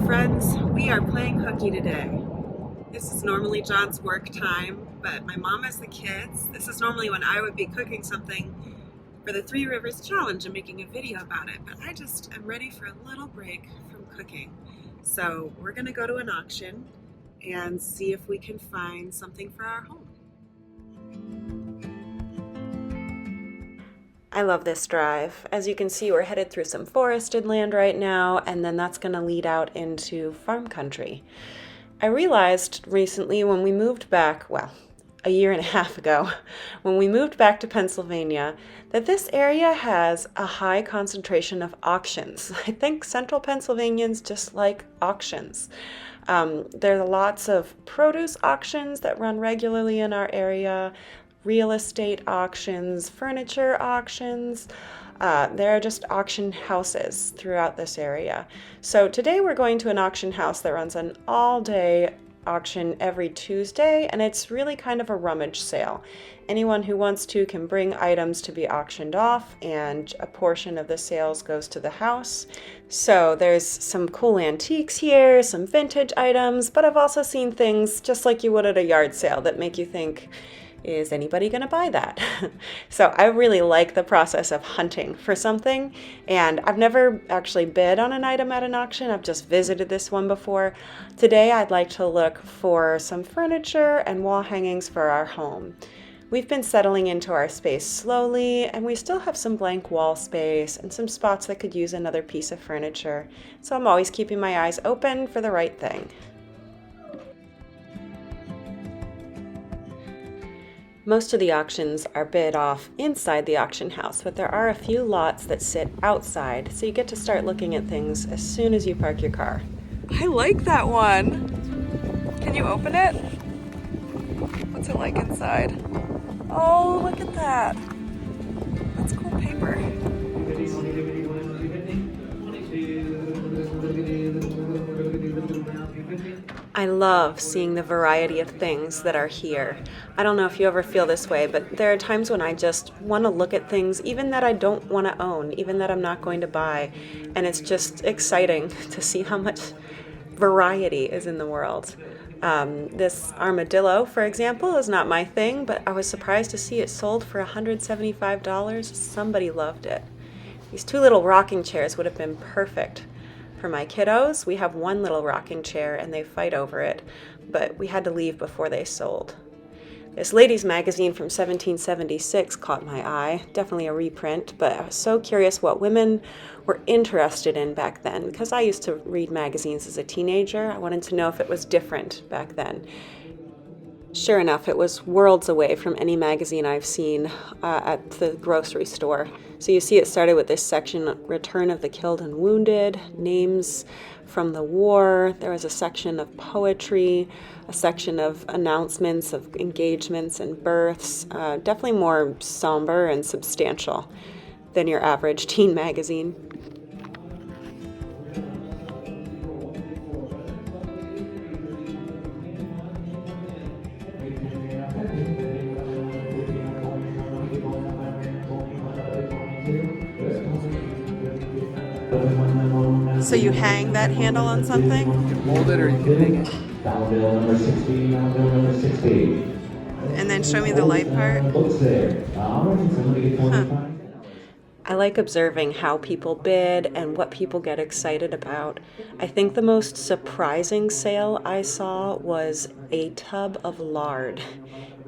friends, we are playing hooky today. This is normally John's work time, but my mom has the kids. This is normally when I would be cooking something for the Three Rivers Challenge and making a video about it, but I just am ready for a little break from cooking. So we're gonna go to an auction and see if we can find something for our home. I love this drive. As you can see, we're headed through some forested land right now, and then that's going to lead out into farm country. I realized recently when we moved back, well, a year and a half ago, when we moved back to Pennsylvania, that this area has a high concentration of auctions. I think central Pennsylvanians just like auctions. There are lots of produce auctions that run regularly in our area, real estate auctions, furniture auctions. There are just auction houses throughout this area. So today we're going to an auction house that runs an all-day auction every Tuesday, and it's really kind of a rummage sale. Anyone who wants to can bring items to be auctioned off, and a portion of the sales goes to the house. So there's some cool antiques here, some vintage items, but I've also seen things just like you would at a yard sale that make you think, is anybody going to buy that? So I really like the process of hunting for something, and I've never actually bid on an item at an auction. I've just visited this one before. Today I'd like to look for some furniture and wall hangings for our home. We've been settling into our space slowly, and we still have some blank wall space and some spots that could use another piece of furniture. So I'm always keeping my eyes open for the right thing. Most of the auctions are bid off inside the auction house, but there are a few lots that sit outside, so you get to start looking at things as soon as you park your car. I like that one. Can you open it? What's it like inside? Oh, look at that. That's cool paper. I love seeing the variety of things that are here. I don't know if you ever feel this way, but there are times when I just want to look at things, even that I don't want to own, even that I'm not going to buy. And it's just exciting to see how much variety is in the world. This armadillo, for example, is not my thing, but I was surprised to see it sold for $175. Somebody loved it. These two little rocking chairs would have been perfect for my kiddos. We have one little rocking chair and they fight over it, but we had to leave before they sold. This ladies' magazine from 1776 caught my eye, definitely a reprint, but I was so curious what women were interested in back then because I used to read magazines as a teenager. I wanted to know if it was different back then. Sure enough, it was worlds away from any magazine I've seen at the grocery store. So you see it started with this section, Return of the Killed and Wounded, names from the war. There was a section of poetry, a section of announcements of engagements and births, definitely more somber and substantial than your average teen magazine. So you hang that handle on something? You can hold it or you can hang it. And then show me the light part? Huh. I like observing how people bid and what people get excited about. I think the most surprising sale I saw was a tub of lard.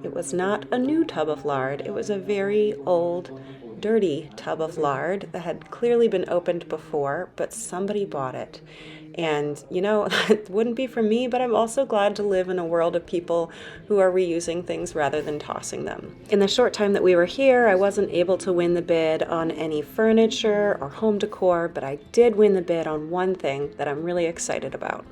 It was not a new tub of lard, it was a very old, dirty tub of lard that had clearly been opened before, but somebody bought it. And, you know, it wouldn't be for me, but I'm also glad to live in a world of people who are reusing things rather than tossing them. In the short time that we were here, I wasn't able to win the bid on any furniture or home decor, but I did win the bid on one thing that I'm really excited about.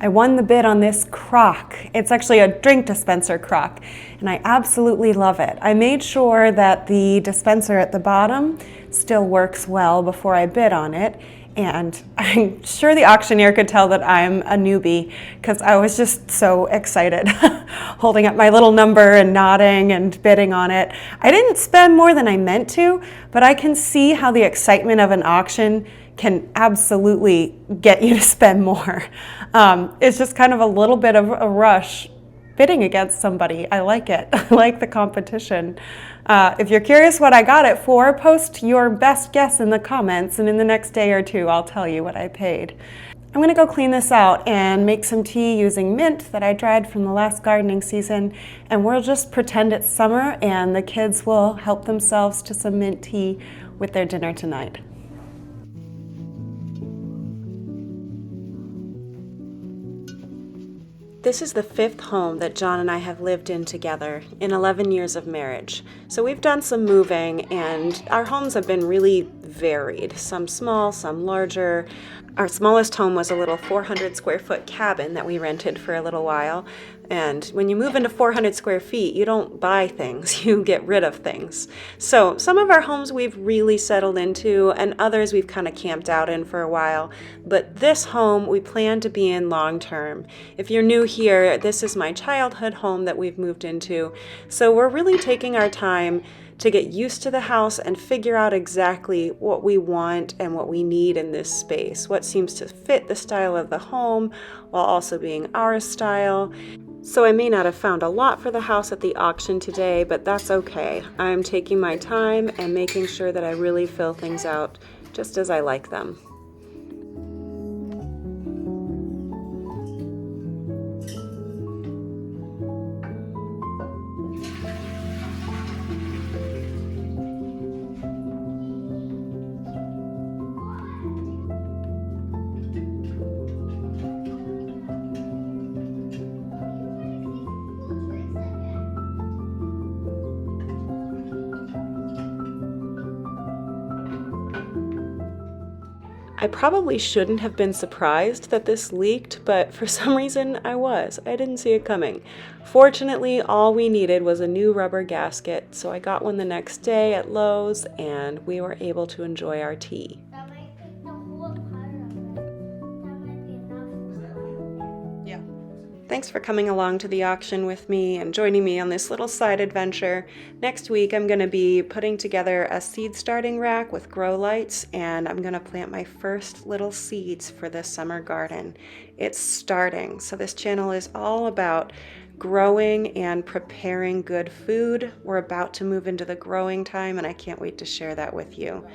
I won the bid on this crock. It's actually a drink dispenser crock, and I absolutely love it. I made sure that the dispenser at the bottom still works well before I bid on it, and I'm sure the auctioneer could tell that I'm a newbie because I was just so excited holding up my little number and nodding and bidding on it. I didn't spend more than I meant to, but I can see how the excitement of an auction can absolutely get you to spend more. It's just kind of a little bit of a rush bidding against somebody. I like it. I like the competition. If you're curious what I got it for, post your best guess in the comments, and in the next day or two, I'll tell you what I paid. I'm gonna go clean this out and make some tea using mint that I dried from the last gardening season, and we'll just pretend it's summer and the kids will help themselves to some mint tea with their dinner tonight. This is the 5th home that Jon and I have lived in together in 11 years of marriage. So we've done some moving, and our homes have been really varied. Some small, some larger. Our smallest home was a little 400 square foot cabin that we rented for a little while. And when you move into 400 square feet, you don't buy things, you get rid of things. So some of our homes we've really settled into, and others we've kind of camped out in for a while. But this home we plan to be in long term. If you're new here, this is my childhood home that we've moved into. So we're really taking our time to get used to the house and figure out exactly what we want and what we need in this space, what seems to fit the style of the home while also being our style. So I may not have found a lot for the house at the auction today, but that's okay. I'm taking my time and making sure that I really fill things out just as I like them. I probably shouldn't have been surprised that this leaked, but for some reason I was. I didn't see it coming. Fortunately, all we needed was a new rubber gasket, so I got one the next day at Lowe's, and we were able to enjoy our tea. That might take the whole part of it. That might be enough. Yeah. Thanks for coming along to the auction with me and joining me on this little side adventure. Next week I'm going to be putting together a seed starting rack with grow lights, and I'm going to plant my first little seeds for this summer garden. It's starting, so this channel is all about growing and preparing good food. We're about to move into the growing time, and I can't wait to share that with you.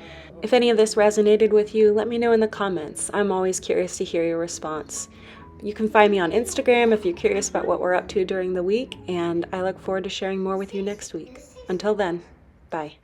If any of this resonated with you, let me know in the comments. I'm always curious to hear your response. You can find me on Instagram if you're curious about what we're up to during the week, and I look forward to sharing more with you next week. Until then, bye.